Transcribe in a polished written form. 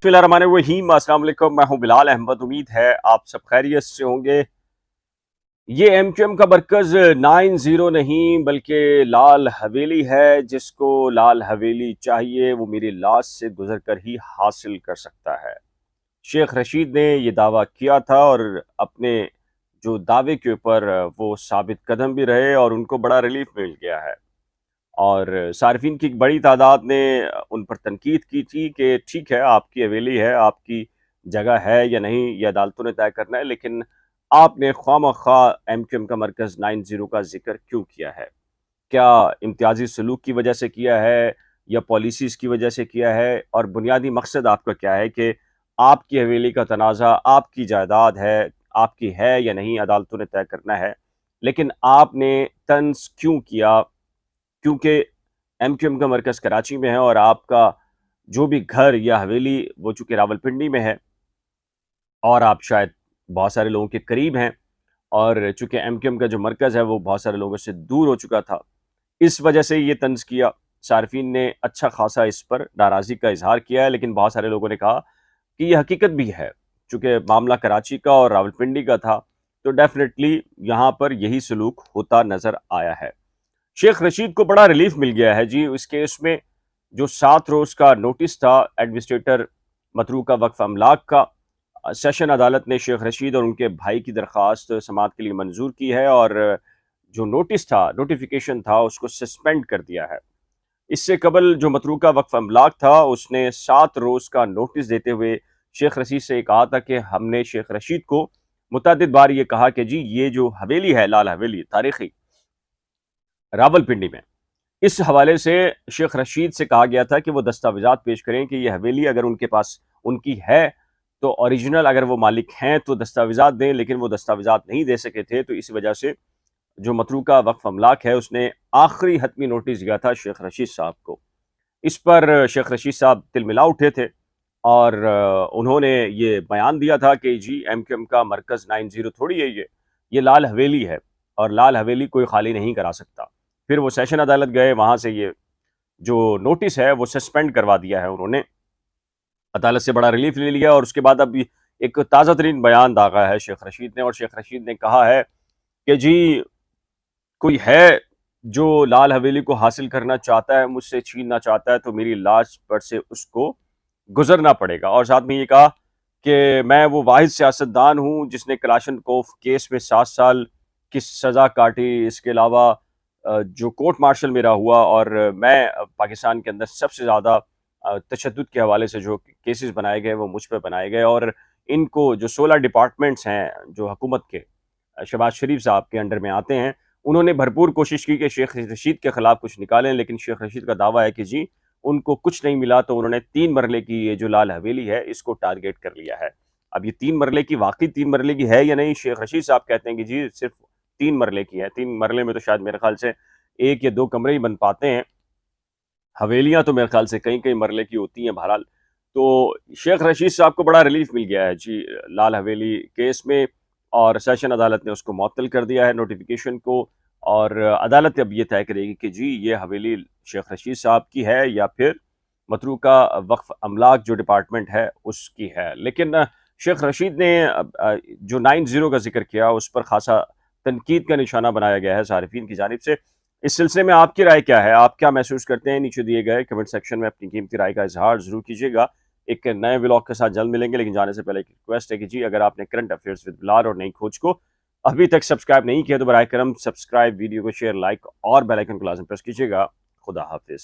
बिस्मिल्लाहिर्रहमानिर्रहीम। अस्सलाम वालेकुम। मैं हूं बिलाल अहमद। उम्मीद है आप सब खैरियत से होंगे। ये एमक्यूएम का मरकज 90 नहीं बल्कि लाल हवेली है। जिसको लाल हवेली चाहिए वो मेरी लाश से गुजर कर ही हासिल कर सकता है। शेख रशीद ने ये दावा किया था और अपने जो दावे के ऊपर वो साबित कदम भी रहे और उनको बड़ा रिलीफ मिल गया है। और सार्फिन की एक बड़ी तादाद ने उन पर तनकीद की थी कि ठीक है, आपकी हवेली है, आपकी जगह है या नहीं ये अदालतों ने तय करना है, लेकिन आपने ख्वामख्वा एमक्यूएम का मरकज़ 90 का जिक्र क्यों किया है? क्या इम्तियाजी सलूक की वजह से किया है या पॉलिसीज़ की वजह से किया है? और बुनियादी मकसद आपका क्या है कि आपकी हवेली का तनाज़ा आपकी जायदाद है, आपकी है या नहीं अदालतों ने तय करना है, लेकिन आपने तंज़ क्यों किया? क्योंकि एमक्यूएम का मरकज़ कराची में है और आपका जो भी घर या हवेली वो चूँकि रावलपिंडी में है और आप शायद बहुत सारे लोगों के करीब हैं, और चूँकि एमक्यूएम का जो मरकज़ है वो बहुत सारे लोगों से दूर हो चुका था, इस वजह से ये तंज़ किया। सार्फिन ने अच्छा खासा इस पर नाराज़गी का इज़हार किया है, लेकिन बहुत सारे लोगों ने कहा कि ये हकीकत भी है। चूँकि मामला कराची का और रावलपिंडी का था, तो डेफ़िनेटली यहाँ पर यही सलूक होता नज़र आया है। शेख रशीद को बड़ा रिलीफ मिल गया है जी इस केस में। जो 7 रोज़ का नोटिस था एडमिनिस्ट्रेटर मतरूका वक्फ अमलाक का, सेशन अदालत ने शेख रशीद और उनके भाई की दरख्वास्त समाअत के लिए मंजूर की है और जो नोटिस था, नोटिफिकेशन था, उसको सस्पेंड कर दिया है। इससे कबल जो मतरूका वक्फ अमलाक था उसने 7 रोज़ का नोटिस देते हुए शेख रशीद से कहा था कि हमने शेख रशीद को मुतअद्दिद बार ये कहा कि जी ये जो हवेली है, लाल हवेली तारीखी रावलपिंडी में, इस हवाले से शेख रशीद से कहा गया था कि वो दस्तावेज़ात पेश करें कि ये हवेली अगर उनके पास उनकी है तो ओरिजिनल, अगर वो मालिक हैं तो दस्तावेज़ात दें, लेकिन वो दस्तावेज़ात नहीं दे सके थे। तो इस वजह से जो मतरूका वक्फ अमलाक है उसने आखिरी हतमी नोटिस दिया था शेख रशीद साहब को। इस पर शेख रशीद साहब तिलमिला उठे थे और उन्होंने ये बयान दिया था कि जी एमक्यूएम का मरकज़ 90 थोड़ी है, ये लाल हवेली है और लाल हवेली कोई खाली नहीं करा सकता। फिर वो सेशन अदालत गए, वहाँ से ये जो नोटिस है वो सस्पेंड करवा दिया है उन्होंने। अदालत से बड़ा रिलीफ ले लिया और उसके बाद अब एक ताज़ा तरीन बयान दागा है शेख रशीद ने, और शेख रशीद ने कहा है कि जी कोई है जो लाल हवेली को हासिल करना चाहता है, मुझसे छीनना चाहता है, तो मेरी लाश पर से उसको गुजरना पड़ेगा। और साथ में ये कहा कि मैं वो वाहिद सियासतदान हूँ जिसने कलाशनकोफ केस में 7 साल की सज़ा काटी। इसके अलावा जो कोर्ट मार्शल मेरा हुआ और मैं पाकिस्तान के अंदर सबसे ज़्यादा तशद्दुद के हवाले से जो केसेस बनाए गए वो मुझ पे बनाए गए, और इनको जो 16 डिपार्टमेंट्स हैं जो हुकूमत के शहबाज शरीफ साहब के अंडर में आते हैं, उन्होंने भरपूर कोशिश की कि शेख रशीद के ख़िलाफ़ कुछ निकालें, लेकिन शेख रशीद का दावा है कि जी उनको कुछ नहीं मिला, तो उन्होंने 3 मरले की ये जो लाल हवेली है इसको टारगेट कर लिया है। अब ये 3 मरले की वाक़ई 3 मरले की है या नहीं, शेख रशीद साहब कहते हैं कि जी सिर्फ 3 मरले की है। 3 मरले में तो शायद मेरे ख़्याल से 1 या 2 कमरे ही बन पाते हैं। हवेलियाँ तो मेरे ख़्याल से कई-कई मरले की होती हैं बहरहाल। तो शेख रशीद साहब को बड़ा रिलीफ़ मिल गया है जी लाल हवेली केस में, और सेशन अदालत ने उसको मुअत्तल कर दिया है नोटिफ़िकेशन को, और अदालत अब ये तय करेगी कि जी ये हवेली शेख रशीद साहब की है या फिर मतरूका वक्फ अमलाक जो डिपार्टमेंट है उसकी है। लेकिन शेख रशीद ने जो 90 का ज़िक्र किया उस पर ख़ासा तनकीद का निशाना बनाया गया है सारिफ़ीन की जानिब से। इस सिलसिले में आपकी राय क्या है? आप क्या महसूस करते हैं? नीचे दिए गए कमेंट सेक्शन में अपनी कीमती राय का इज़हार ज़रूर कीजिएगा। एक नए व्लॉग के साथ जल्द मिलेंगे, लेकिन जाने से पहले एक रिक्वेस्ट है कि जी अगर आपने करंट अफेयर्स विद बिलाल और नई खोज को अभी तक सब्सक्राइब नहीं किया तो बराए करम सब्सक्राइब, वीडियो को शेयर, लाइक और बेल आइकन को लाज़िम प्रेस कीजिएगा। खुदा हाफ़िज़।